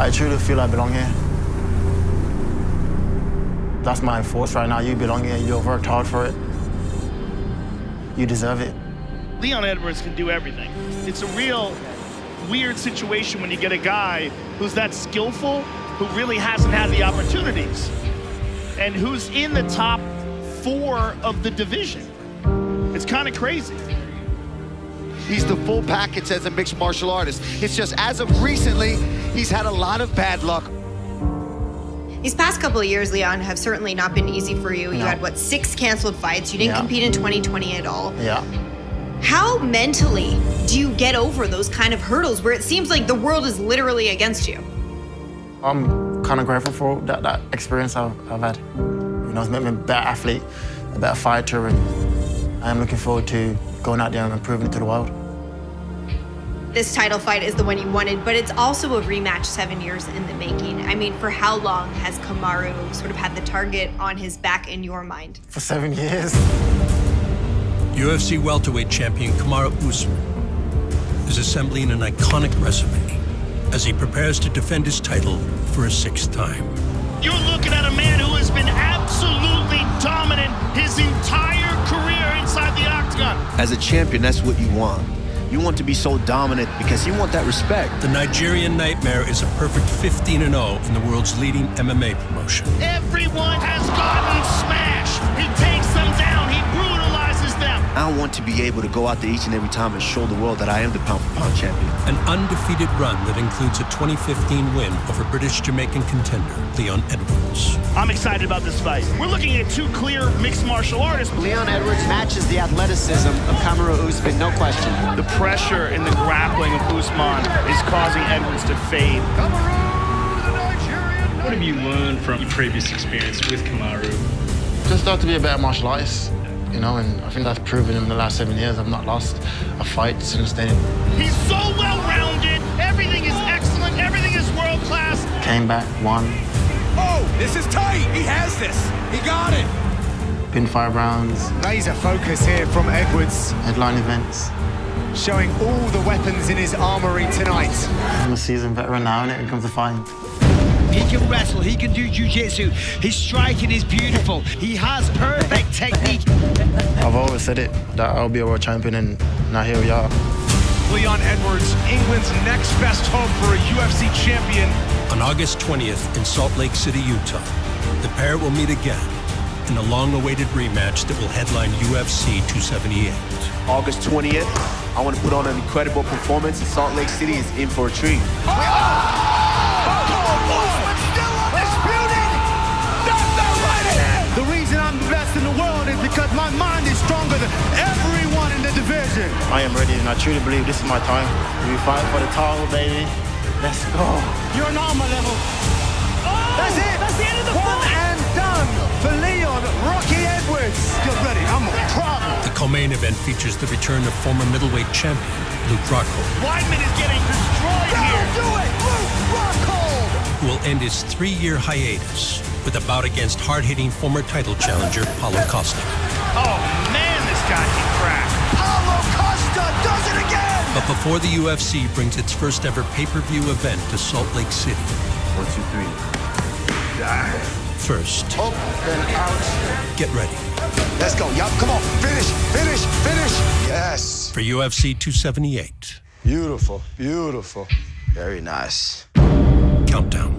I truly feel I belong here. That's my force right now. You belong here. You've worked hard for it. You deserve it. Leon Edwards can do everything. It's a real weird situation when you get a guy who's that skillful, who really hasn't had the opportunities, and who's in the top 4 of the division. It's kind of crazy. He's the full package as a mixed martial artist. It's just as of recently, he's had a lot of bad luck. These past couple of years, Leon, have certainly not been easy for you. You had, what, 6 canceled fights. You didn't compete in 2020 at all. Yeah. How mentally do you get over those kind of hurdles where it seems like the world is literally against you? I'm kind of grateful for that experience I've had. You know, it's made me a better athlete, a better fighter, and I'm looking forward to going out there and proving it to the world. This title fight is the one you wanted, but it's also a rematch 7 years in the making. I mean, for how long has Kamaru sort of had the target on his back in your mind? For 7 years. UFC welterweight champion Kamaru Usman is assembling an iconic resume as he prepares to defend his title for a 6th time. You're looking at a man who has been absolutely dominant his entire career inside the octagon. As a champion, that's what you want. You want to be so dominant because you want that respect. The Nigerian Nightmare is a perfect 15-0 in the world's leading MMA promotion. Everyone has gotten smashed. He takes them down. He brutalizes them. I want to be able to go out there each and every time and show the world that I am the pound-for-pound champion. An undefeated run that includes a 2015 win over British-Jamaican contender Leon Edwards. I'm excited about this fight. We're looking at 2 clear mixed martial artists. Leon Edwards matches the athleticism of Kamaru Usman, no question. The pressure in the grappling of Usman is causing Edwards to fade. What have you learned from your previous experience with Kamaru? Just start to be a better martial artist, you know, and I think that's proven in the last 7 years. I've not lost a fight since then. He's so well-rounded. Everything is excellent. Everything is world-class. Came back, won. Oh, this is tight. He has this. He got it. Been 5 rounds. Laser focus here from Edwards, Headline events. showing all the weapons in his armory tonight. I'm a seasoned veteran now, and it comes to fighting. He can wrestle, he can do jiu-jitsu. His striking is beautiful. He has perfect technique. I've always said it, that I'll be a world champion, and now here we are. Leon Edwards, England's next best hope for a UFC champion. On August 20th in Salt Lake City, Utah, the pair will meet again in a long-awaited rematch that will headline UFC 278. August 20th, I want to put on an incredible performance, and Salt Lake City is in for a treat. The reason I'm the best in the world is because my mind is stronger than everyone in the division. I am ready, and I truly believe this is my time. We fight for the title, baby. Let's go. You're not on my level. That's it. That's the end of the One fight. and done for Leon Rocky Edwards. Get ready, I'm a problem. The co-main event features the return of former middleweight champion Luke Rockhold, Weidman is getting destroyed here. Do it, Luke Rockhold. who will end his 3-year hiatus with a bout against hard-hitting former title challenger Paulo Costa. Oh, man, this guy can crack. Paulo Costa does it again. But before the UFC brings its first ever pay-per-view event to Salt Lake City, 1, 2, 3. Die. first, Up and out. get ready Let's go, yup, come on. Finish, finish, finish. Yes. for UFC 278 Beautiful, beautiful. Very nice. Countdown.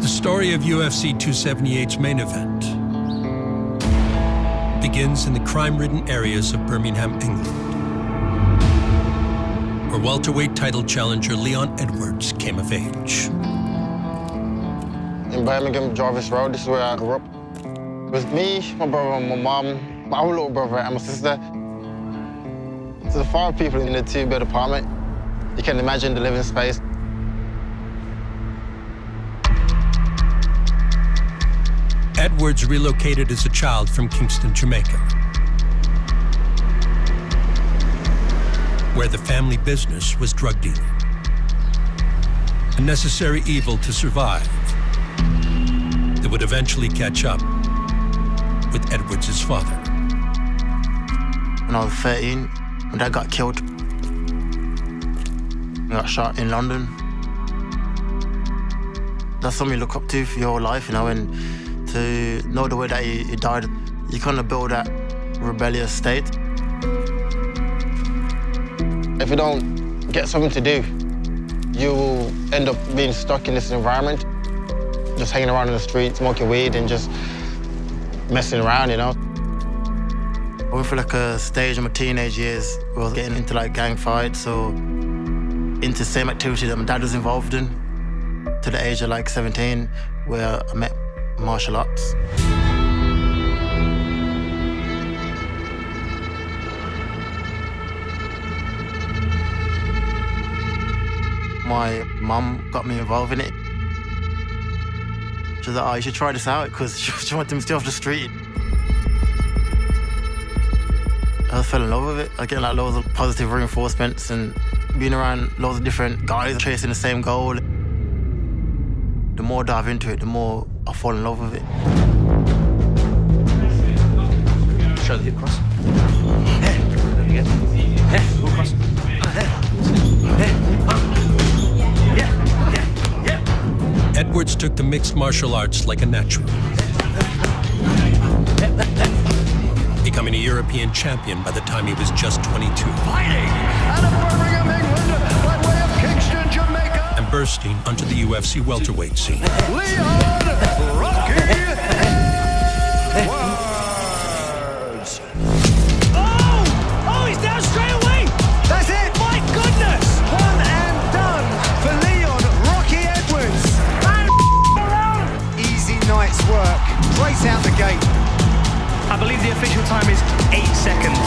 The story of UFC 278's main event begins in the crime-ridden areas of Birmingham, England, where welterweight title challenger Leon Edwards came of age. In Birmingham, Jarvis Road, this is where I grew up. It was me, my brother, my mom, my other little brother, and my sister. So the 5 people in the 2-bed apartment. You can imagine the living space. Edwards relocated as a child from Kingston, Jamaica, where the family business was drug dealing, a necessary evil to survive that would eventually catch up with Edwards' father. when I was 13. My dad got killed. He got shot in London. That's something you look up to for your whole life, you know, and to know the way that he died, you kind of build that rebellious state. If you don't get something to do, you will end up being stuck in this environment, just hanging around in the street, smoking weed and just messing around, you know. I went through like a stage in my teenage years where I was getting into like gang fights or into the same activity that my dad was involved in, to the age of like 17, where I met martial arts. My mum got me involved in it. She was like, oh, you should try this out, because she wanted me to stay off the street. I just fell in love with it. I was getting like loads of positive reinforcements and being around loads of different guys chasing the same goal. The more I dive into it, the more I fall in love with it. Show the hip cross. Again. Hook cross. Edwards took to mixed martial arts like a natural, becoming a European champion by the time he was just 22. Fighting out of Birmingham, England, by way of Kingston, Jamaica. And bursting onto the UFC welterweight scene. Leon Rocky Edwards. Oh, he's down straight away. That's it. My goodness. One and done for Leon Rocky Edwards. Easy night's work. Right out the gate. I believe the official time is 8 seconds.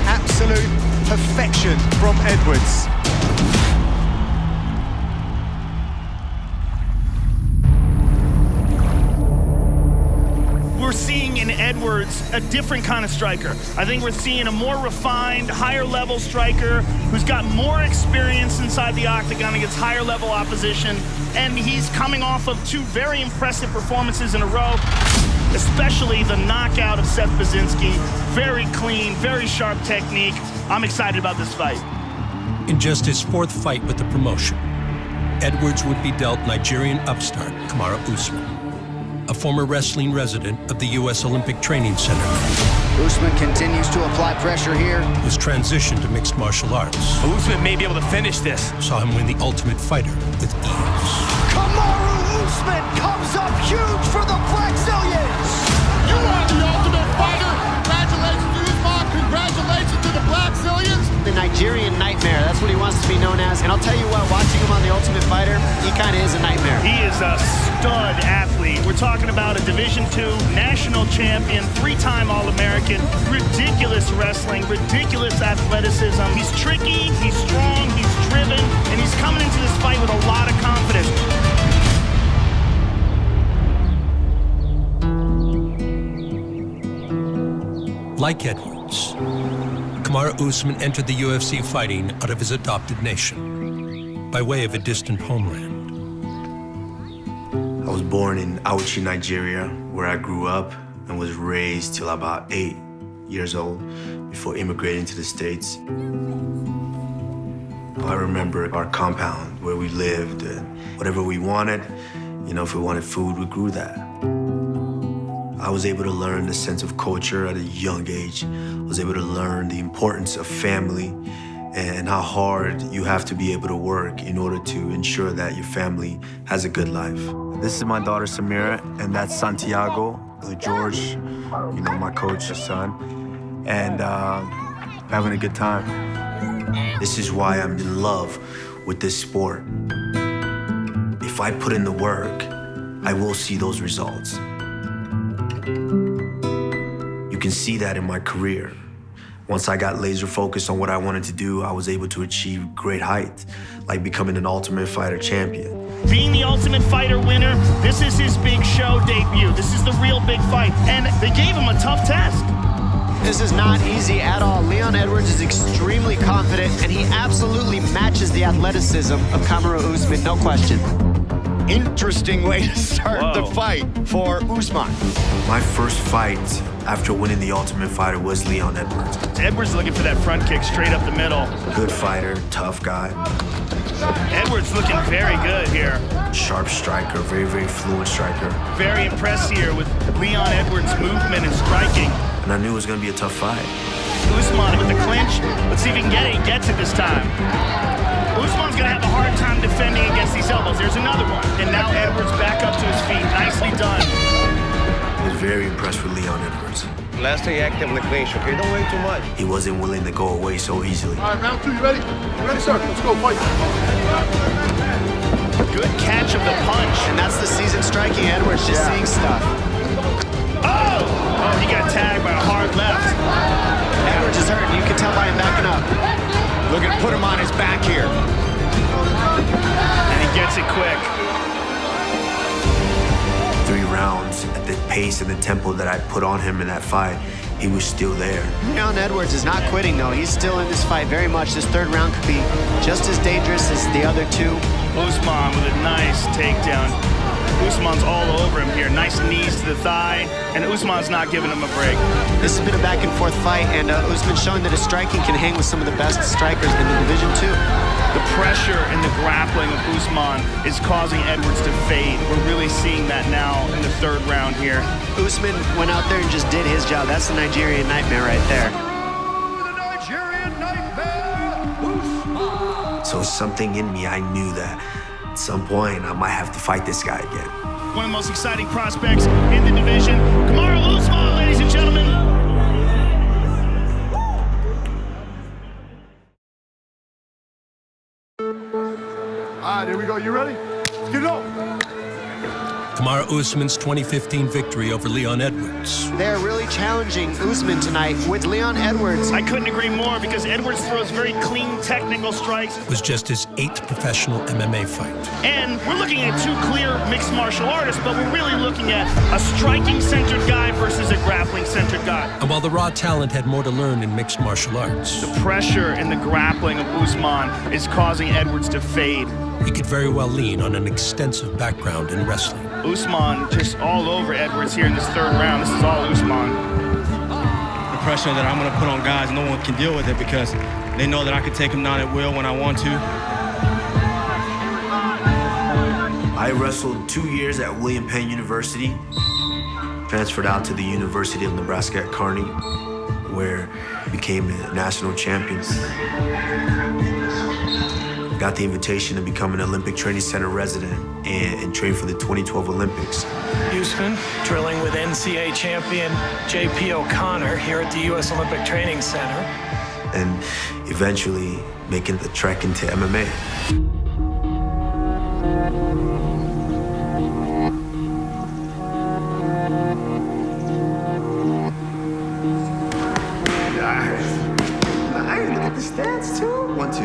Absolute perfection from Edwards. We're seeing in Edwards a different kind of striker. I think we're seeing a more refined, higher level striker who's got more experience inside the octagon against higher level opposition. And he's coming off of 2 very impressive performances in a row, especially the knockout of Seth Baczynski. Very clean, very sharp technique. I'm excited about this fight. In just his 4th fight with the promotion, Edwards would be dealt Nigerian upstart Kamaru Usman, a former wrestling resident of the U.S. Olympic Training Center. Usman continues to apply pressure here. His transition to mixed martial arts Usman may be able to finish this. saw him win the Ultimate Fighter with ease. Kamaru Usman comes up huge for the Brazilians. You are the Ultimate Fighter. Congratulations, Usman. Congratulations to the Brazilians. The Nigerian Nightmare, that's what he wants to be known as. And I'll tell you what, watching him on The Ultimate Fighter, he kind of is a nightmare. He is a stud athlete. We're talking about a Division II national champion, 3-time All-American, ridiculous wrestling, ridiculous athleticism. He's tricky, he's strong, he's driven, and he's coming into this fight with a lot of confidence. Like Edwards, Kamaru Usman entered the UFC fighting out of his adopted nation, by way of a distant homeland. I was born in Auchi, Nigeria, where I grew up and was raised till about 8 years old before immigrating to the States. I remember our compound where we lived, and whatever we wanted, you know, if we wanted food, we grew that. I was able to learn the sense of culture at a young age. I was able to learn the importance of family and how hard you have to be able to work in order to ensure that your family has a good life. This is my daughter, Samira, and that's Santiago, George, you know, my coach's son, and having a good time. This is why I'm in love with this sport. If I put in the work, I will see those results. You can see that in my career. Once I got laser focused on what I wanted to do, I was able to achieve great heights, like becoming an Ultimate Fighter champion. Being the Ultimate Fighter winner, this is his big show debut. This is the real big fight, and they gave him a tough task. This is not easy at all. Leon Edwards is extremely confident, and he absolutely matches the athleticism of Kamaru Usman, no question. interesting way to start the fight for Usman. My first fight after winning the Ultimate Fighter was Leon Edwards. Edwards looking for that front kick straight up the middle. Good fighter, tough guy. Edwards looking very good here. Sharp striker, very, very fluent striker. Very impressed here with Leon Edwards' movement and striking. And I knew it was going to be a tough fight. Usman with the clinch. Let's see if he can get it. He gets it this time. Usman's going to have a hard time defending against these elbows. There's another one. And now Edwards back up to his feet. Nicely done. I was very impressed with Leon Edwards. Last time you active in the clinch, okay? Don't wait too much. He wasn't willing to go away so easily. All right, round 2, you ready? You ready, sir? Let's go, fight. Good catch of the punch. And that's the seasoned striking Edwards, just seeing stuff. Oh! Oh, he got tagged by a hard left. Edwards is hurt. You can tell by him backing up. Looking to put him on his back here. And he gets it quick. 3 rounds at the pace and the tempo that I put on him in that fight, he was still there. Leon Edwards is not quitting, though. He's still in this fight very much. This third round could be just as dangerous as the other two. Usman with a nice takedown. Usman's all over him here. Nice knees to the thigh, and Usman's not giving him a break. This has been a back-and-forth fight, and Usman showing that his striking can hang with some of the best strikers in the division, too. The pressure and the grappling of Usman is causing Edwards to fade. We're really seeing that now in the third round here. Usman went out there and just did his job. That's the Nigerian Nightmare right there. So something in me, I knew that at some point I might have to fight this guy again. One of the most exciting prospects in the division, Kamaru Usman, ladies and gentlemen. All right, here we go. You ready? Let's get it on. Kamaru Usman's 2015 victory over Leon Edwards. They're really challenging Usman tonight with Leon Edwards. I couldn't agree more because Edwards throws very clean technical strikes. Was just his 8th professional MMA fight. And we're looking at 2 clear mixed martial artists, but we're really looking at a striking-centered guy versus a grappling-centered guy. And while the raw talent had more to learn in mixed martial arts, the pressure and the grappling of Usman is causing Edwards to fade. He could very well lean on an extensive background in wrestling. Usman just all over Edwards here in this third round. This is all Usman. The pressure that I'm going to put on guys, no one can deal with it because they know that I can take them down at will when I want to. I wrestled 2 years at William Penn University, transferred out to the University of Nebraska at Kearney, where I became a national champion. Got the invitation to become an Olympic Training Center resident and train for the 2012 Olympics. Usman drilling with NCAA champion J.P. O'Connor here at the U.S. Olympic Training Center. And eventually making the trek into MMA. Nice. Look at the stats too. 1, 2.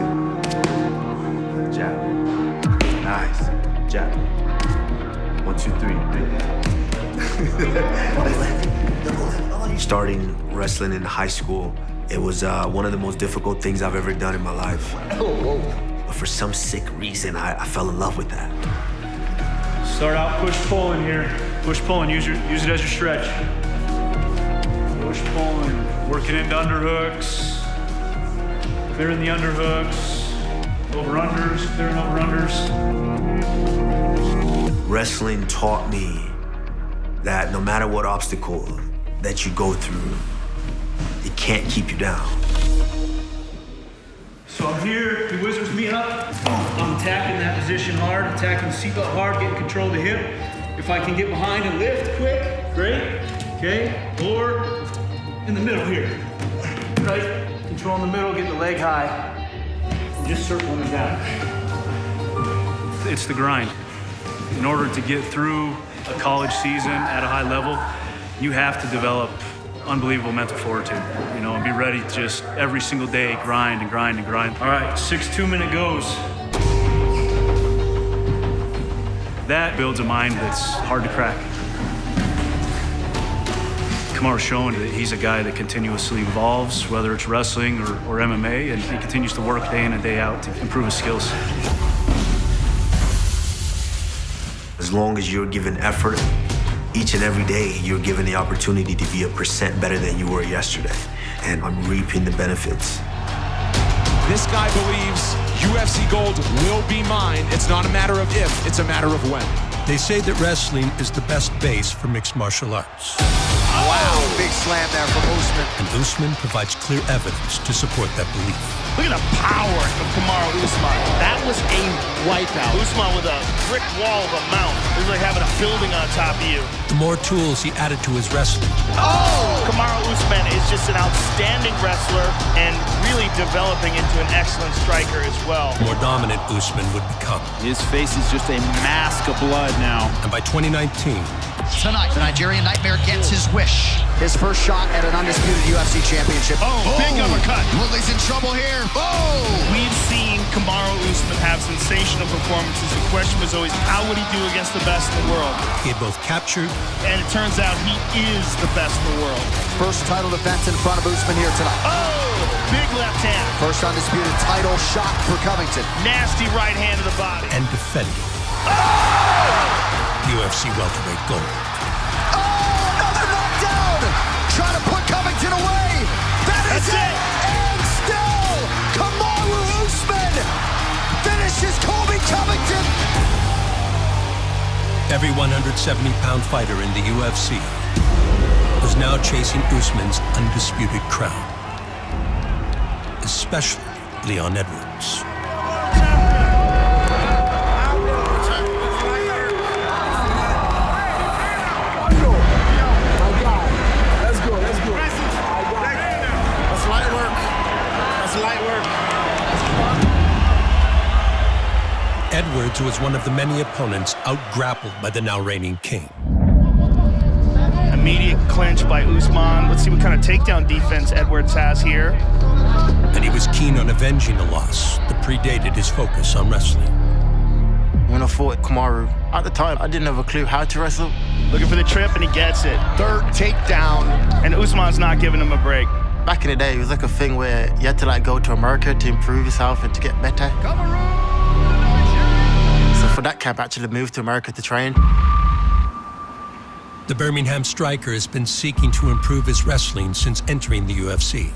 Jab. Nice. Jab. 1, 2, 3. Starting wrestling in high school, it was one of the most difficult things I've ever done in my life. But for some sick reason, I fell in love with that. Start out push-pulling here. Push-pulling, use it as your stretch. Push-pulling, working into underhooks. Clearing the underhooks. Over-unders, clearing over-unders. Wrestling taught me that no matter what obstacle that you go through, it can't keep you down. So I'm here, the wizard's me up. I'm attacking that position hard, attacking the seatbelt hard, getting control of the hip. If I can get behind and lift quick, great. Okay, or in the middle here. Right, control in the middle, getting the leg high. Just circling it down. It's the grind. In order to get through a college season at a high level, you have to develop unbelievable mental fortitude, you know, and be ready to just every single day grind and grind and grind. All right, 6 2-minute goes. That builds a mind that's hard to crack. Kamaru's showing that he's a guy that continuously evolves, whether it's wrestling or MMA, and he continues to work day in and day out to improve his skills. As long as you're given effort, each and every day, you're given the opportunity to be 1% better than you were yesterday. And I'm reaping the benefits. This guy believes UFC gold will be mine. It's not a matter of if, it's a matter of when. They say that wrestling is the best base for mixed martial arts. Wow, big slam there from Usman. And Usman provides clear evidence to support that belief. Look at the power of Kamaru Usman. That was a wipeout. Usman with a brick wall of a mount. It was like having a building on top of you. The more tools he added to his wrestling. Oh! Kamaru Usman is just an outstanding wrestler and really developing into an excellent striker as well. The more dominant Usman would become. His face is just a mask of blood now. And by 2019, Tonight, the Nigerian Nightmare gets his wish. His first shot at an undisputed UFC championship. Oh, big uppercut. Woodley's in trouble here. Oh! We've seen Kamaru Usman have sensational performances. The question was always, how would he do against the best in the world? he had both captured, And it turns out he is the best in the world. First title defense in front of Usman here tonight. Oh, big left hand. First undisputed title shot for Covington. Nasty right hand to the body. and defended UFC welterweight gold. Oh, another knockdown! Trying to put Covington away. That is it. And still, Kamaru Usman finishes Colby Covington. Every 170-pound fighter in the UFC was now chasing Usman's undisputed crown, especially Leon Edwards. Edwards was one of the many opponents out-grappled by the now reigning king. Immediate clinch by Usman. Let's see what kind of takedown defense Edwards has here. And he was keen on avenging a loss that predated his focus on wrestling. When I fought Kamaru, at the time, I didn't have a clue how to wrestle. Looking for the trip, and he gets it. Third takedown, and Usman's not giving him a break. Back in the day, it was like a thing where you had to like go to America to improve yourself and to get better. So for that camp, I actually moved to America to train. The Birmingham striker has been seeking to improve his wrestling since entering the UFC.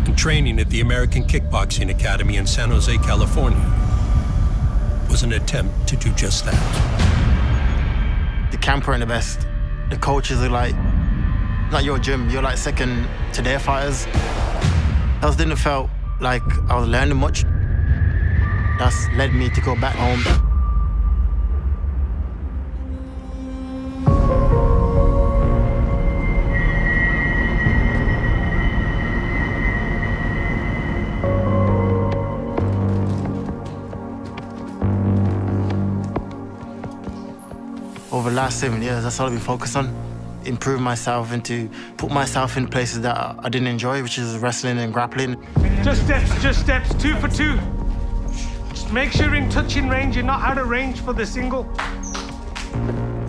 And training at the American Kickboxing Academy in San Jose, California, was an attempt to do just that. The camp weren't the best. The coaches are like, not your gym, you're like second to their fighters. I just didn't feel like I was learning much. That's led me to go back home. Over the last 7 years, that's all I've been focused on. Improve myself and to put myself in places that I didn't enjoy, which is wrestling and grappling. Just steps, 2 for 2. Just make sure in touching range, you're not out of range for the single.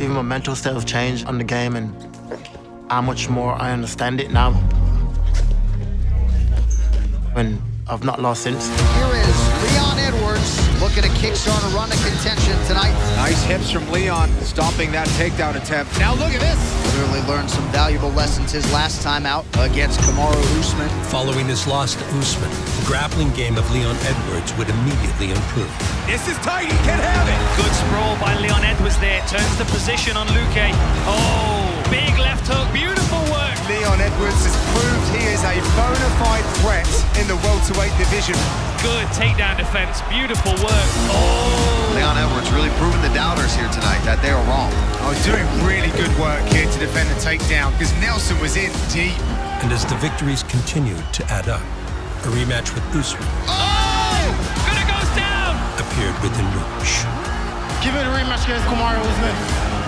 Even my mental state has changed on the game and how much more I understand it now. When I've not lost since. Here is Leon Edwards looking to kickstart a run of contention tonight. Nice hips from Leon, stopping that takedown attempt. Now look at this. Clearly learned some valuable lessons his last time out against Kamaru Usman. Following his loss to Usman, the grappling game of Leon Edwards would immediately improve. This is tight, he can have it. Good sprawl by Leon Edwards there. Turns the position on Luque. Oh, big left hook. Beautiful work. Leon Edwards has proved he is a bona fide threat in the welterweight division. Good takedown defense. Beautiful work. Oh. Leon Edwards really proving the doubters here tonight that they are wrong. I was doing really good work here to defend the takedown because Nelson was in deep. And as the victories continued to add up, a rematch with Usman Goes down. appeared within reach. Give it a rematch against Kamaru Usman.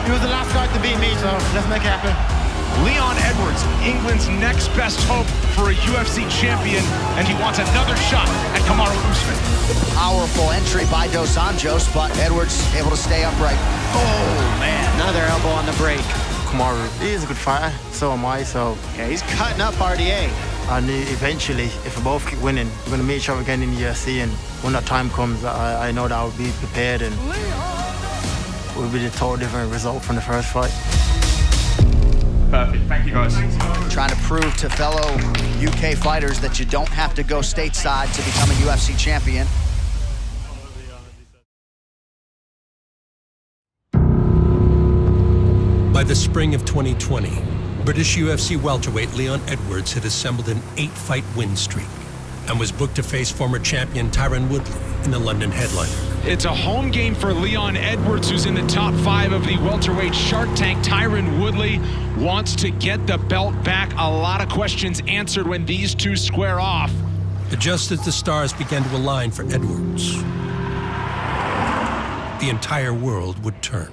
He was the last guy to beat me, so let's make it happen. Leon Edwards, England's next best hope for a UFC champion, and he wants another shot at Kamaru Usman. Powerful entry by Dos Anjos, but Edwards able to stay upright. Oh, man. Another elbow on the break. Kamaru, he is a good fighter, so am I, so Yeah, he's cutting up RDA. I knew eventually, if we both keep winning, we're gonna meet each other again in the UFC, and when that time comes, I know that I'll be prepared and would be a total different result from the first fight. Perfect. Thank you, guys. Trying to prove to fellow UK fighters that you don't have to go stateside to become a UFC champion. By the spring of 2020, British UFC welterweight Leon Edwards had assembled an 8-fight win streak and was booked to face former champion Tyron Woodley in the London headliner. It's a home game for Leon Edwards, who's in the top 5 of the welterweight Shark Tank. Tyron Woodley wants to get the belt back. A lot of questions answered when these two square off. But just as the stars began to align for Edwards, the entire world would turn.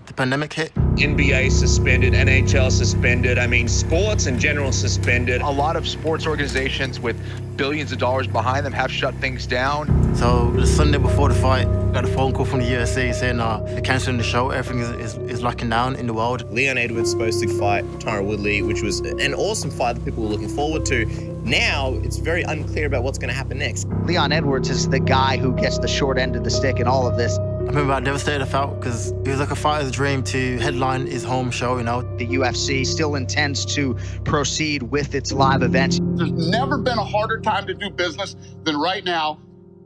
The pandemic hit. NBA suspended, NHL suspended. I mean, sports in general suspended. A lot of sports organizations with billions of dollars behind them have shut things down. So the Sunday before the fight, got a phone call from the UFC saying they're canceling the show. Everything is locking down in the world. Leon Edwards supposed to fight Tyron Woodley, which was an awesome fight that people were looking forward to. Now it's very unclear about what's going to happen next. Leon Edwards is the guy who gets the short end of the stick in all of this. I remember how devastated I felt because it was like a fighter's dream to headline his home show, you know. The UFC still intends to proceed with its live events. There's never been a harder time to do business than right now.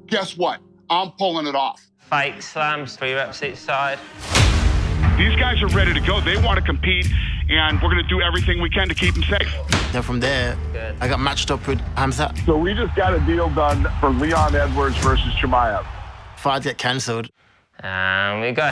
Guess what? I'm pulling it off. Fake slams for UFC side. These guys are ready to go. They want to compete, and we're going to do everything we can to keep them safe. Then from there, I got matched up with Hamzat. So we just got a deal done for Leon Edwards versus Chimaev. Fight get cancelled. And we go.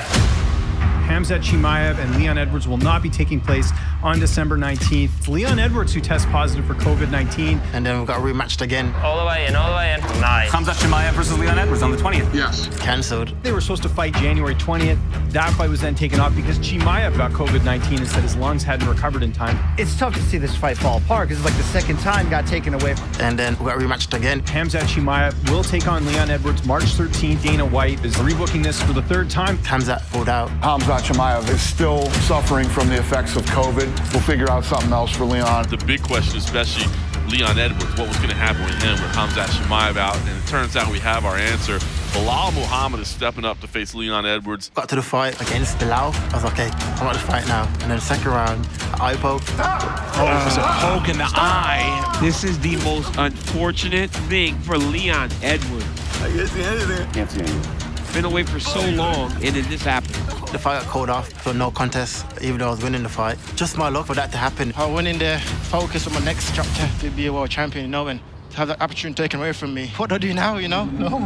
Hamzat Chimaev and Leon Edwards will not be taking place on December 19th. It's Leon Edwards who tests positive for COVID-19. And then we got rematched again. All the way in, all the way in. Nice. Hamzat Chimaev versus Leon Edwards on the 20th. Yes. Cancelled. They were supposed to fight January 20th. That fight was then taken off because Chimaev got COVID-19 and said his lungs hadn't recovered in time. It's tough to see this fight fall apart because it's like the second time got taken away. And then we got rematched again. Hamzat Chimaev will take on Leon Edwards March 13th. Dana White is rebooking this for the 3rd time. Hamzat pulled out. Hamzat Chimaev is still suffering from the effects of COVID. We'll figure out something else for Leon. The big question, especially Leon Edwards, what was going to happen with him with Hamzat Chimaev out? And it turns out we have our answer. Bilal Muhammad is stepping up to face Leon Edwards. Got to the fight against Bilal. I was like, okay, I want to fight now. And then the second round, eye poke. Oh, it's a poke in the eye. This is the most unfortunate thing for Leon Edwards. I can't see anything. Can't see anything. Been away for so long, and then this happened. The fight got called off, so no contest, even though I was winning the fight. Just my luck for that to happen. I went in there, focused on my next chapter to be a world champion, you know, and to have that opportunity taken away from me. What do I do now, you know? No.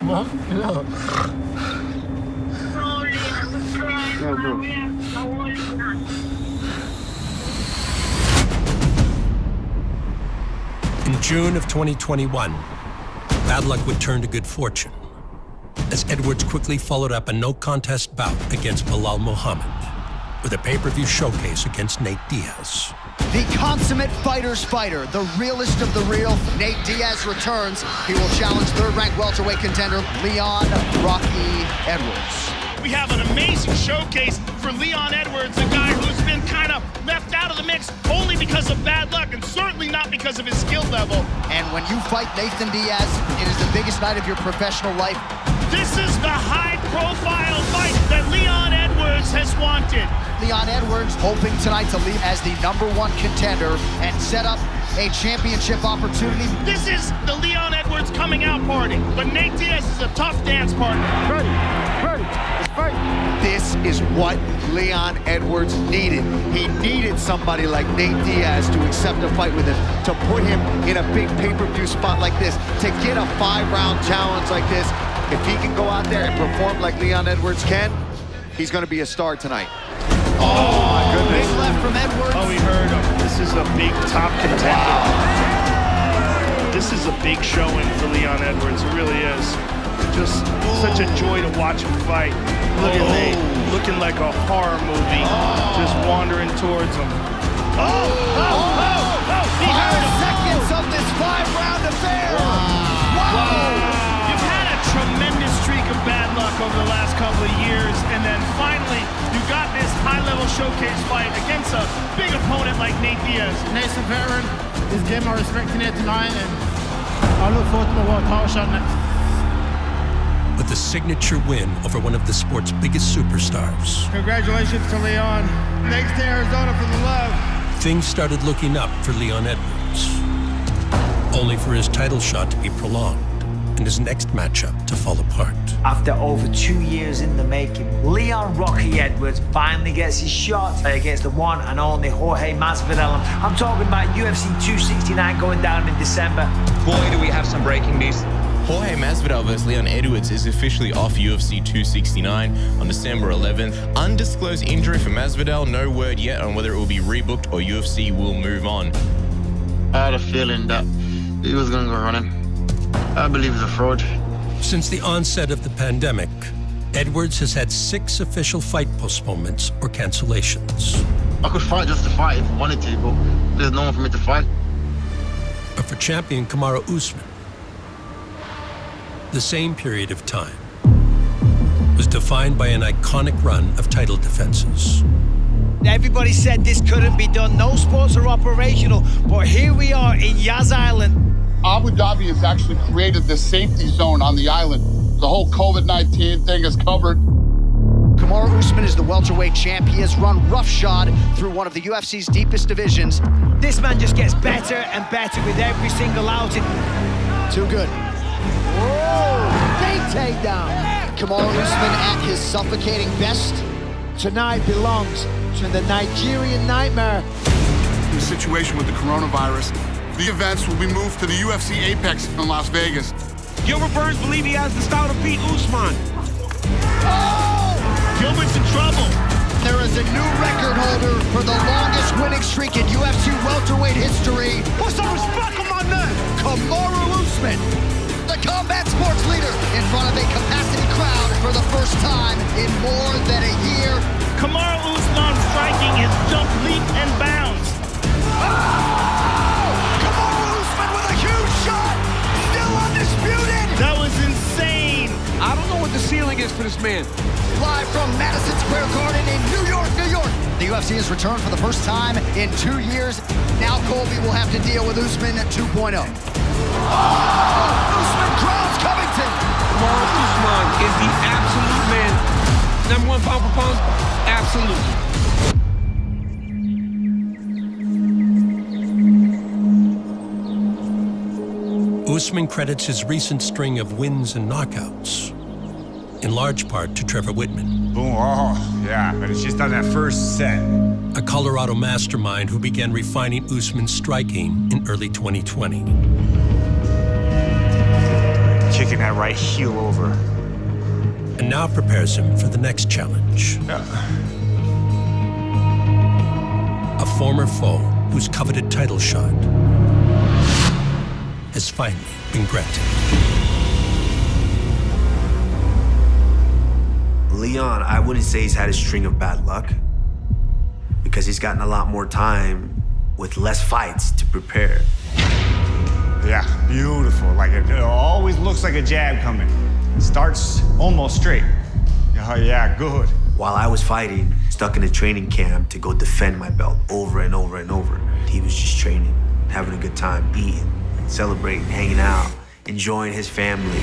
Mom, you know. In June of 2021, bad luck would turn to good fortune, as Edwards quickly followed up a no-contest bout against Bilal Muhammad with a pay-per-view showcase against Nate Diaz. The consummate fighter's fighter, the realest of the real, Nate Diaz returns. He will challenge 3rd-ranked welterweight contender Leon Rocky Edwards. We have an amazing showcase for Leon Edwards, a guy who's been kind of left out of the mix only because of bad luck and certainly not because of his skill level. And when you fight Nathan Diaz, it is the biggest night of your professional life. This is the high-profile fight that Leon Edwards has wanted. Leon Edwards hoping tonight to leave as the #1 contender and set up a championship opportunity. This is the Leon Edwards coming out party, but Nate Diaz is a tough dance partner. Ready, let's fight. This is what Leon Edwards needed. He needed somebody like Nate Diaz to accept a fight with him, to put him in a big pay-per-view spot like this, to get a 5-round challenge like this. If he can go out there and perform like Leon Edwards can, he's going to be a star tonight. Oh, my goodness. Big left from Edwards. Oh, we heard him. This is a big top contender. This is a big showing for Leon Edwards. It really is. Just such a joy to watch him fight. Look at Nate, looking like a horror movie, just wandering towards him. He heard him. 5 seconds of this 5-round affair. Wow. You've had a tremendous streak of bad luck over the last couple of years, and then finally you got this high-level showcase fight against a big opponent like Nate Diaz. Nate's a veteran. His game, I respect Nate tonight, and I look forward to my world title shot next. with a signature win over one of the sport's biggest superstars, Congratulations to Leon. Thanks to Arizona for the love. things started looking up for Leon Edwards, only for his title shot to be prolonged and his next matchup to fall apart. After over 2 years in the making, Leon Rocky Edwards finally gets his shot against the one and only Jorge Masvidal. I'm talking about UFC 269 going down in December. Boy, do we have some breaking news. Jorge Masvidal versus Leon Edwards is officially off UFC 269 on December 11th. Undisclosed injury for Masvidal, no word yet on whether it will be rebooked or UFC will move on. I had a feeling that he was going to go running. I believe he's a fraud. Since the onset of the pandemic, Edwards has had 6 official fight postponements or cancellations. I could fight just to fight if I wanted to, but there's no one for me to fight. But for champion Kamaru Usman, the same period of time was defined by an iconic run of title defenses. Everybody said this couldn't be done. No sports are operational, but here we are in Yas Island. Abu Dhabi has actually created this safety zone on the island. The whole COVID-19 thing is covered. Kamaru Usman is the welterweight champ. He has run roughshod through one of the UFC's deepest divisions. This man just gets better and better with every single outing. Too good. Whoa! Big takedown. Kamaru Usman at his suffocating best. Tonight belongs to the Nigerian Nightmare. The situation with the coronavirus, the events will be moved to the UFC Apex in Las Vegas. Gilbert Burns believes he has the style to beat Usman. Oh! Gilbert's in trouble. There is a new record holder for the longest winning streak in UFC welterweight history. Put some respect on my name. Kamaru Usman, the combat sports leader, in front of a capacity crowd for the first time in more than a year. Kamaru Usman striking has jumped leaps and bounds. Kamaru Usman with a huge shot, still undisputed. That was insane. I don't know what the ceiling is for this man. Live from Madison Square Garden in New York, New York. The UFC has returned for the first time in 2 years. Now Colby will have to deal with Usman 2.0. Usman crowns Covington. Kamaru Usman is the absolute man. Number 1 pound for pound, absolutely. Usman credits his recent string of wins and knockouts, in large part to Trevor Whitman. Boom, oh, yeah, but it's just on that first set. A Colorado mastermind who began refining Usman's striking in early 2020. Kicking that right heel over. And now prepares him for the next challenge. A former foe whose coveted title shot has finally been granted. Leon, I wouldn't say he's had a string of bad luck because he's gotten a lot more time with less fights to prepare. Yeah, beautiful. Like it always looks like a jab coming. Starts almost straight. Oh yeah, good. While I was fighting, stuck in a training camp to go defend my belt over and over and over, he was just training, having a good time, eating, celebrating, hanging out, enjoying his family.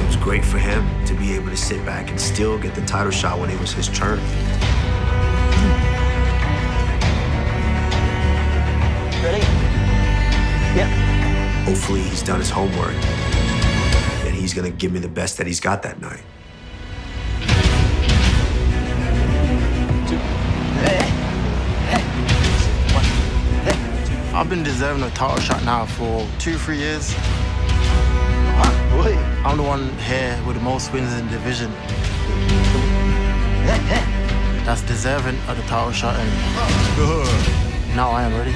It was great for him to be able to sit back and still get the title shot when it was his turn. Ready? Yep. Hopefully he's done his homework and he's gonna give me the best that he's got that night. I've been deserving a title shot now for 2-3 years. I'm the one here with the most wins in the division. That's deserving of the title shot, and now I am ready.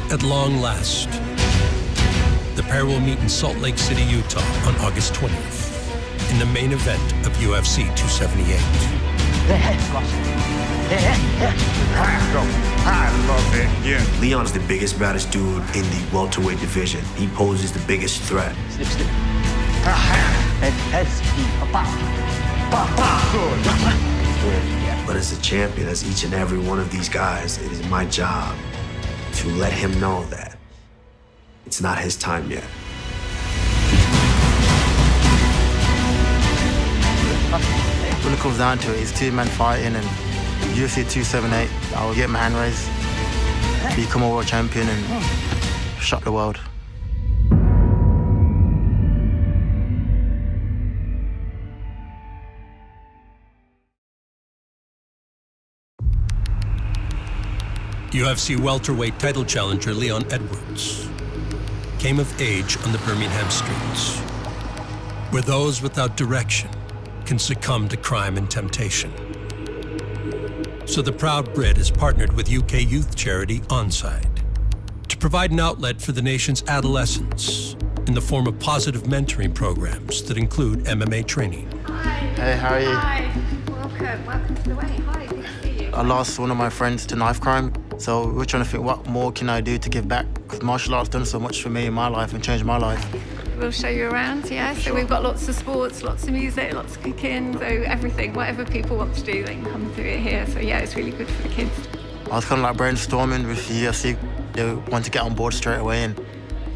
At long last, the pair will meet in Salt Lake City, Utah on August 20th in the main event of UFC 278. I love it. Yeah. Leon's the biggest, baddest dude in the welterweight division. He poses the biggest threat. But as a champion, as each and every one of these guys, it is my job to let him know that it's not his time yet. When it comes down to it, it's two men fighting, and UFC 278, I will get my hand raised, become a world champion, and shock the world. UFC welterweight title challenger Leon Edwards came of age on the Birmingham streets, where those without direction can succumb to crime and temptation. So the proud Brit has partnered with UK youth charity Onside to provide an outlet for the nation's adolescents in the form of positive mentoring programs that include MMA training. Hi. Hey, how are you? Hi. Welcome to the way. Hi, good to see you. I lost one of my friends to knife crime, so we're trying to think what more can I do to give back, because martial arts done so much for me in my life and changed my life. We'll show you around, yeah. So we've got lots of sports, lots of music, lots of cooking, so everything, whatever people want to do, they can come through it here. So yeah, it's really good for the kids. I was kind of like brainstorming with the UFC. They wanted to get on board straight away, and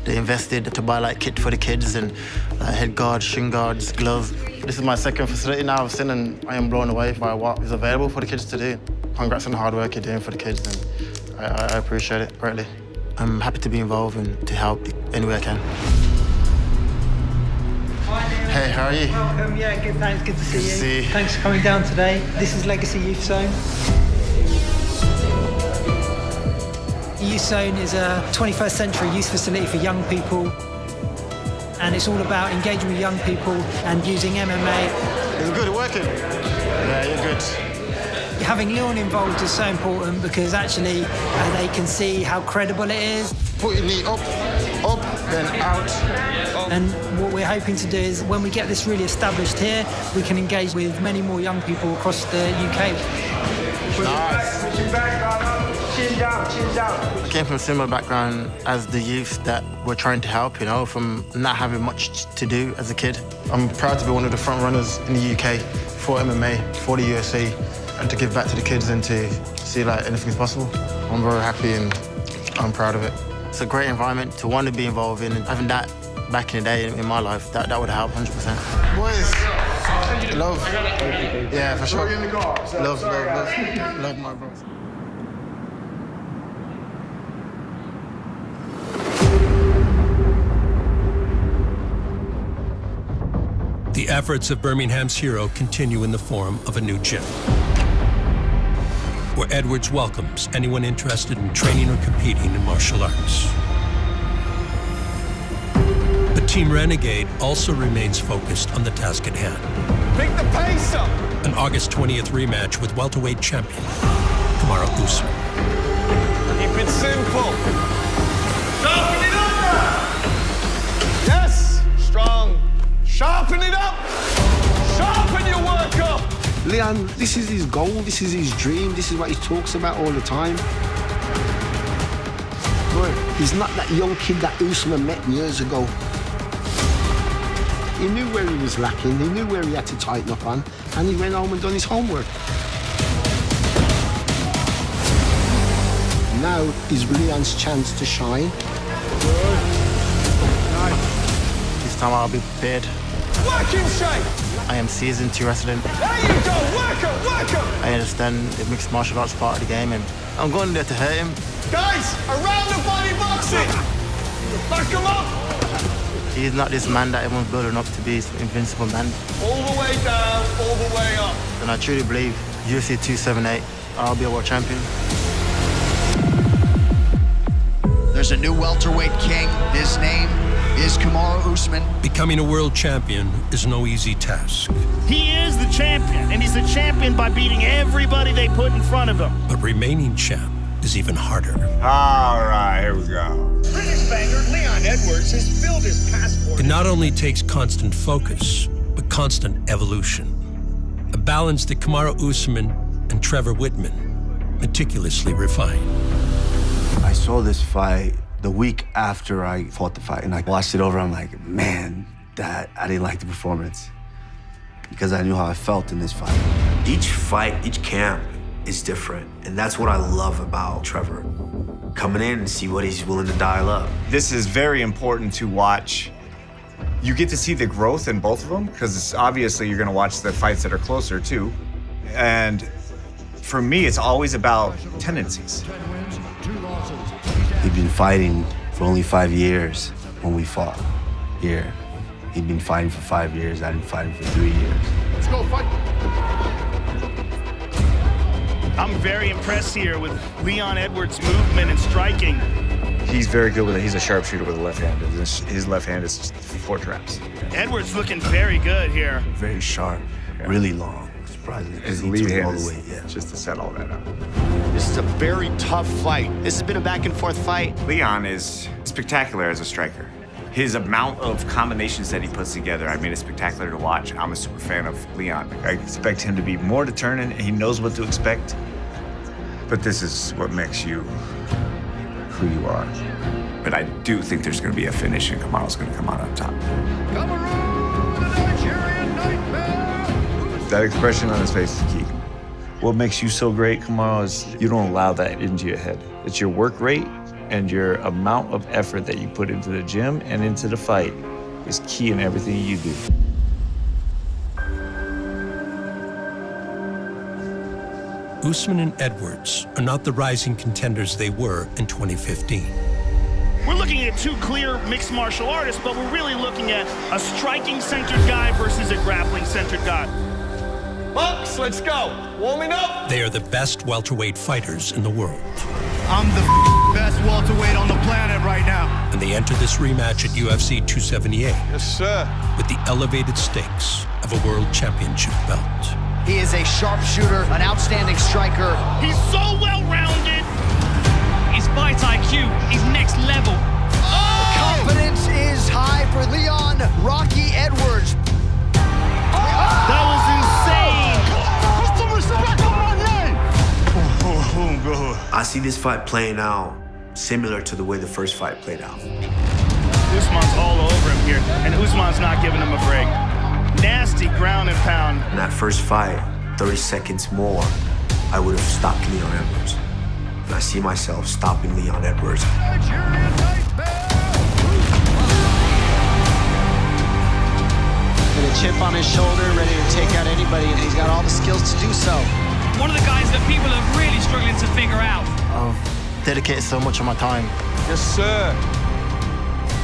they invested to buy like kit for the kids and head guards, shin guards, gloves. This is my second facility now I've seen, and I am blown away by what is available for the kids to do. Congrats on the hard work you're doing for the kids, and I appreciate it greatly. I'm happy to be involved and to help any way I can. Hey, how are you? Welcome, yeah, good, thanks, good to see you. See you. Thanks for coming down today. This is Legacy Youth Zone. Youth Zone is a 21st century youth facility for young people, and it's all about engaging with young people and using MMA. It's good, working. Yeah, you're good. Having Leon involved is so important because actually they can see how credible it is. Put your knee up, then out. And what we're hoping to do is when we get this really established here, we can engage with many more young people across the UK. Nice. Push your back up, chin down, chin down. I came from a similar background as the youth that we're trying to help, you know, from not having much to do as a kid. I'm proud to be one of the front runners in the UK for MMA, for the UFC, and to give back to the kids and to see like anything's possible. I'm very happy and I'm proud of it. It's a great environment to want to be involved in, and having that back in the day in my life, that would help 100%. Boys, love. Yeah, for sure. Love my bros. The efforts of Birmingham's hero continue in the form of a new gym, where Edwards welcomes anyone interested in training or competing in martial arts. But Team Renegade also remains focused on the task at hand. Pick the pace up! An August 20th rematch with welterweight champion Kamaru Usman. Keep it simple. Sharpen it up! Yes! Strong. Sharpen it up! Sharpen your work up! Leon, this is his goal, this is his dream, this is what he talks about all the time. He's not that young kid that Usman met years ago. He knew where he was lacking, he knew where he had to tighten up on, and he went home and done his homework. Now is Leon's chance to shine. This time I'll be prepared. Work in shape! I am seasoned to wrestling. There you go! Work up! Work up! I understand the mixed martial arts part of the game, and I'm going there to hurt him. Guys, around the body boxing! Back him up! He's not this man that everyone's building up to be, this invincible man. All the way down, all the way up. And I truly believe UFC 278, I'll be a world champion. There's a new welterweight king. His name is Kamaru Usman. Becoming a world champion is no easy task. He is the champion, and he's the champion by beating everybody they put in front of him. But remaining champ is even harder. All right, here we go. British banger Leon Edwards has filled his passport. It not only takes constant focus, but constant evolution. A balance that Kamaru Usman and Trevor Whitman meticulously refined. I saw this fight the week after I fought the fight, and I watched it over. I'm like, man, I didn't like the performance because I knew how I felt in this fight. Each fight, each camp is different, and that's what I love about Trevor. coming in and see what he's willing to dial up. This is very important to watch. You get to see the growth in both of them because obviously you're going to watch the fights that are closer too. And for me, it's always about tendencies. He'd been fighting for only 5 years when we fought here. He'd been fighting for 5 years. I'd been fighting for 3 years. Let's go fight. I'm very impressed here with Leon Edwards' movement and striking. He's very good with it. He's a sharpshooter with a left hand. His left hand is just 4 traps. Edwards looking very good here. Very sharp, really long, surprisingly. Because His he lead took hand all the is way, yeah. just to set all that up. This is a very tough fight. This has been a back and forth fight. Leon is spectacular as a striker. His amount of combinations that he puts together, I mean, it's spectacular to watch. I'm a super fan of Leon. I expect him to be more determined, and he knows what to expect. But this is what makes you who you are. But I do think there's going to be a finish, and Kamaru's going to come out on top. That expression on his face is key. What makes you so great, Kamaru, is you don't allow that into your head. It's your work rate and your amount of effort that you put into the gym and into the fight is key in everything you do. Usman and Edwards are not the rising contenders they were in 2015. We're looking at 2 clear mixed martial artists, but we're really looking at a striking-centered guy versus a grappling-centered guy. Bucks, let's go. Warming up. They are the best welterweight fighters in the world. I'm the best welterweight on the planet right now. And they enter this rematch at UFC 278 Yes, sir. with the elevated stakes of a world championship belt. He is a sharpshooter, an outstanding striker. He's so well-rounded. His fight IQ is next level. Confidence is high for Leon Rocky Edwards. That was insane. Put some respect on my name. I see this fight playing out similar to the way the first fight played out. Usman's all over him here, and Usman's not giving him a break. Nasty ground and pound. In that first fight, 30 seconds more, I would have stopped Leon Edwards. And I see myself stopping Leon Edwards. With a chip on his shoulder, ready to take out anybody, and he's got all the skills to do so. One of the guys that people are really struggling to figure out. I've dedicated so much of my time Yes, sir.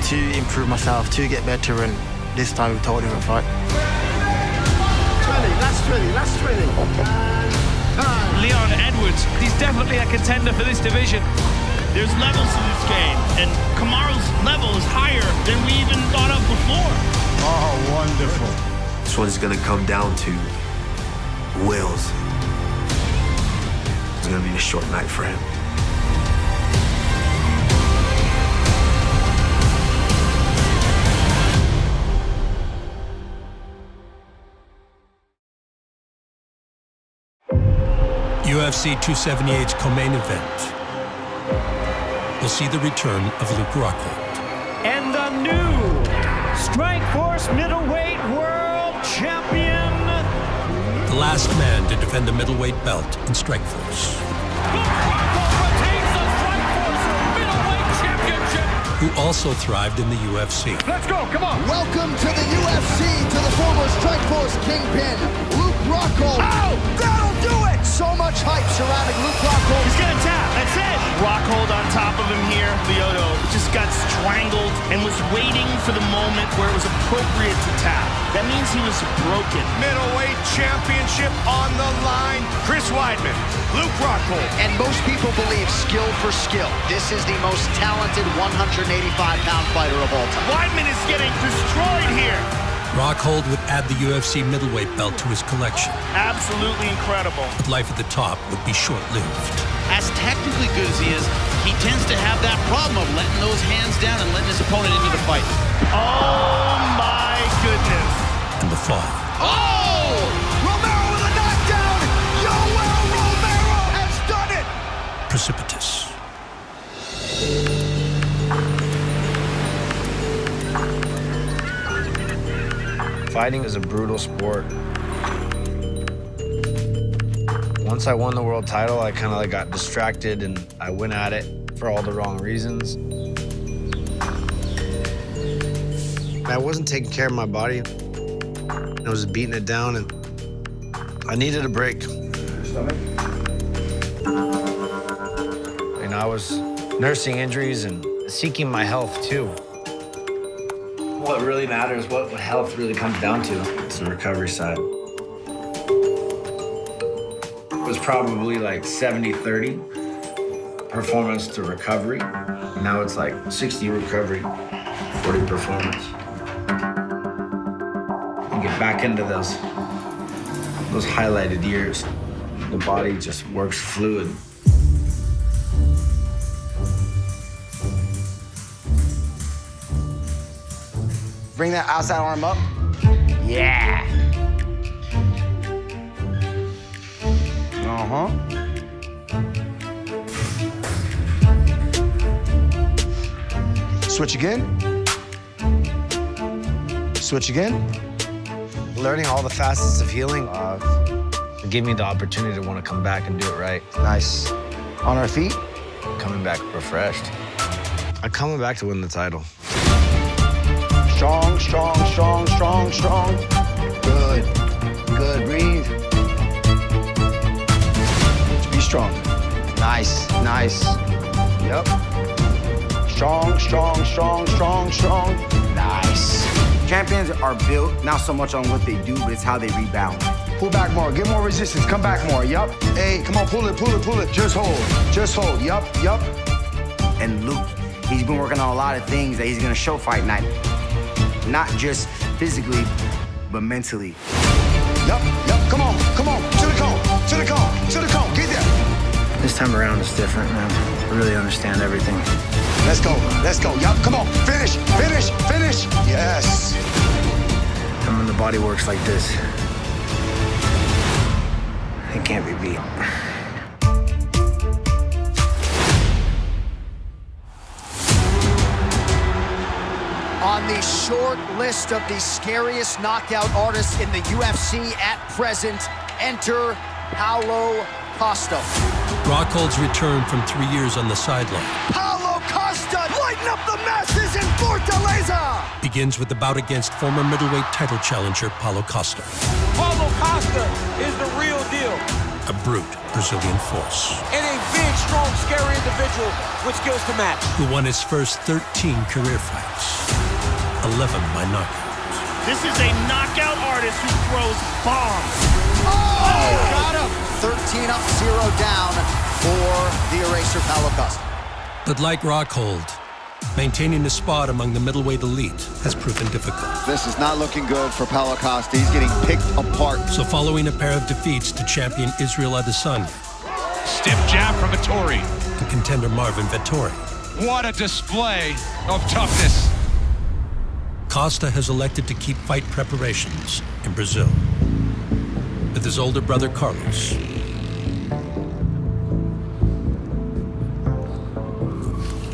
to improve myself, to get better, and this time we told him to fight. 20, last 20, last 20. Leon Edwards, he's definitely a contender for this division. There's levels to this game, and Kamaru's level is higher than we even thought of before. Oh, wonderful. This one's gonna come down to wills. It's gonna be a short night for him. UFC 278's co-main event will see the return of Luke Rockhold. And the new Strikeforce middleweight world champion. The last man to defend the middleweight belt in Strikeforce. Who also thrived in the UFC. Let's go, come on. Welcome to the UFC, to the former Strikeforce kingpin, Luke Rockhold. Oh, that'll do it! So much hype surrounding Luke Rockhold. He's gonna tap, that's it. Rockhold on top of him here. Lyoto just got strangled and was waiting for the moment where it was appropriate to tap. That means he was broken. Middleweight championship on the line. Chris Weidman, Luke Rockhold. And most people believe skill for skill. This is the most talented 185-pound fighter of all time. Weidman is getting destroyed here. Rockhold would add the UFC middleweight belt to his collection. Absolutely incredible. But life at the top would be short-lived. As technically good as he is, he tends to have that problem of letting those hands down and letting his opponent into the fight. Oh my goodness. And the fall. Oh! Romero with a knockdown! Yoel Romero has done it! Precipitous. Fighting is a brutal sport. Once I won the world title, I kind of got distracted and I went at it. for all the wrong reasons. I wasn't taking care of my body. I was beating it down, and I needed a break. And I was nursing injuries and seeking my health, too. What really matters, what health really comes down to, it's the recovery side. It was probably like 70-30 performance to recovery. Now it's like 60 recovery, 40 performance. And get back into those highlighted years. The body just works fluid. Bring that outside arm up. Yeah. Uh-huh. Switch again. Switch again. Learning all the facets of healing gave me the opportunity to want to come back and do it right. Nice. On our feet. Coming back refreshed. I'm coming back to win the title. Strong, strong, strong, strong, strong. Good. Good. Breathe. Be strong. Nice, nice. Yep. Strong, strong, strong, strong, strong. Nice. Champions are built not so much on what they do, but it's how they rebound. Pull back more. Get more resistance. Come back more. Yup. Hey, come on. Pull it, pull it, pull it. Just hold. Just hold. Yup, yup. And Luke, he's been working on a lot of things that he's going to show fight night. Not just physically, but mentally. Yup, yup. Come on, come on. To the cone, to the cone, to the cone. Get there. This time around is different, man. I really understand everything. Let's go, let's go. Yup, come on. Finish, finish, finish. Yes. And when the body works like this, it can't be beat. On the short list of the scariest knockout artists in the UFC at present, enter Paulo Costa. Rockhold's return from 3 years on the sideline Paulo Costa, lighten up the masses in Fortaleza! begins with the bout against former middleweight title challenger Paulo Costa, Paulo Costa is the real deal. a brute Brazilian force, And a big, strong, scary individual with skills to match. who won his first 13 career fights, 11 by knockout. This is a knockout artist who throws bombs. Oh, got him! 13 up, 0 down for the eraser Paulo Costa. But like Rockhold, maintaining a spot among the middleweight elite has proven difficult. This is not looking good for Paulo Costa. He's getting picked apart. So following a pair of defeats to champion Israel Adesanya Stiff jab from Vettori. and contender Marvin Vettori, What a display of toughness. Costa has elected to keep fight preparations in Brazil with his older brother Carlos.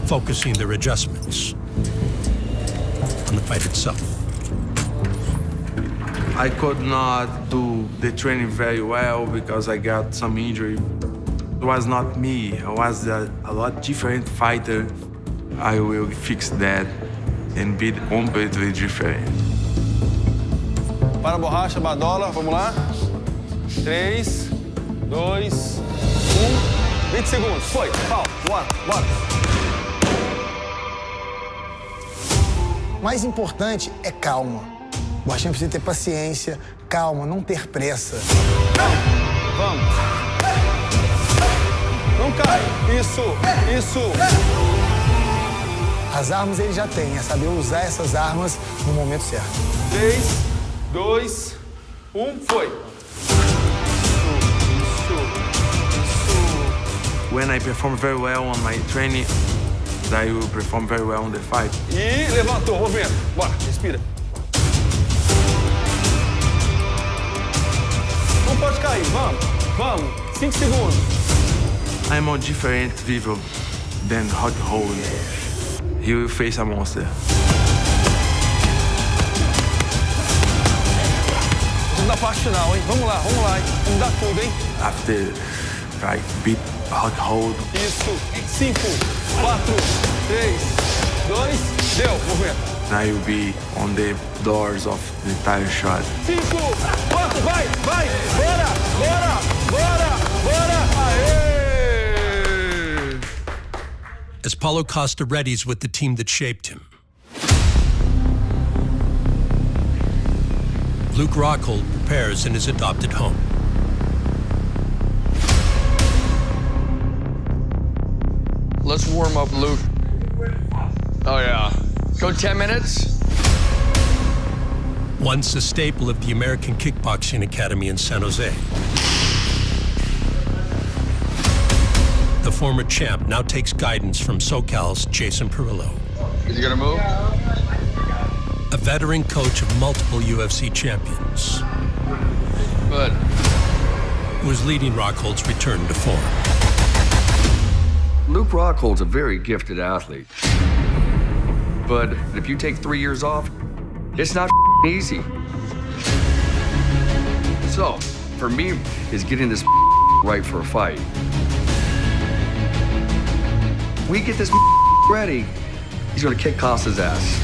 Focusing their adjustments on the fight itself. I could not do the training very well because I got some injury. It was not me. I was a lot different fighter. I will fix that and be completely different. Para a borracha, Badola, vamos lá. 3, 2, 1. 20 segundos, foi, pau, bora, bora. O mais importante é calma. O Borrachinha precisa ter paciência, calma, não ter pressa. Vamos. Não cai. Isso, isso. As armas ele já tem, é saber usar essas armas no momento certo. 3, 2, 1, foi. When I perform very well on my training, I will perform very well on the fight. E levantou, movimento. Bora, respira. Não pode cair, vamos, vamos. 5 segundos. I'm a different people than Hot Hold. He will face a monster. Vamos dar parte final, hein? Vamos lá, hein? Vamos dar tudo, hein? After I beat Rockhold. Isso. 5, 4, 3, 2, deu. Movimento. I will be on the doors of the title shot. 5, 4, vai, bora, bora, bora, bora, aê! As Paulo Costa readies with the team that shaped him, Luke Rockhold prepares in his adopted home. Let's warm up, Luke. Oh, yeah. Go 10 minutes. Once a staple of the American Kickboxing Academy in San Jose, the former champ now takes guidance from SoCal's Jason Perillo. Is he gonna move? A veteran coach of multiple UFC champions. Good. Who is leading Rockhold's return to form. Luke Rockhold's a very gifted athlete. But if you take 3 years off, it's not easy. So, for me, is getting this right for a fight. We get this ready, he's gonna kick Costa's ass.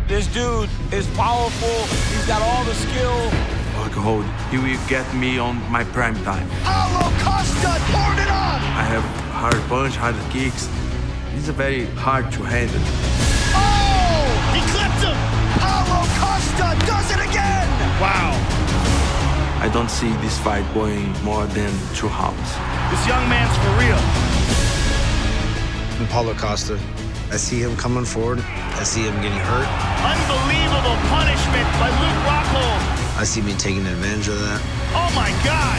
This dude is powerful. He's got all the skill. Rockhold, he will get me on my prime time. Paulo Costa poured it on! I have hard punch, hard kicks. It's very hard to handle. Oh! He clipped him! Paulo Costa does it again! Wow. I don't see this fight going more than 2 rounds. This young man's for real. And Paulo Costa, I see him coming forward. I see him getting hurt. Unbelievable punishment by Luke Rockhold. I see me taking advantage of that. Oh my God.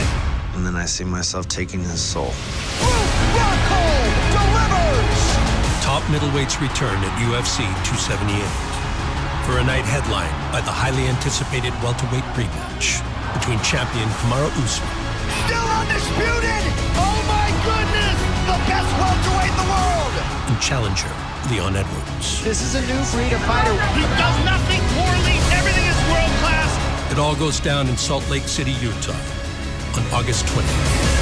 And then I see myself taking his soul. Luke Rockhold delivers! Top middleweights return at UFC 278 for a night headlined by the highly anticipated welterweight rematch between champion Kamaru Usman. Still undisputed! Oh my goodness! The best welterweight in the world! And challenger Leon Edwards. This is a new breed of fighter. He does nothing poorly. Everything is world class. It all goes down in Salt Lake City, Utah on August 20th.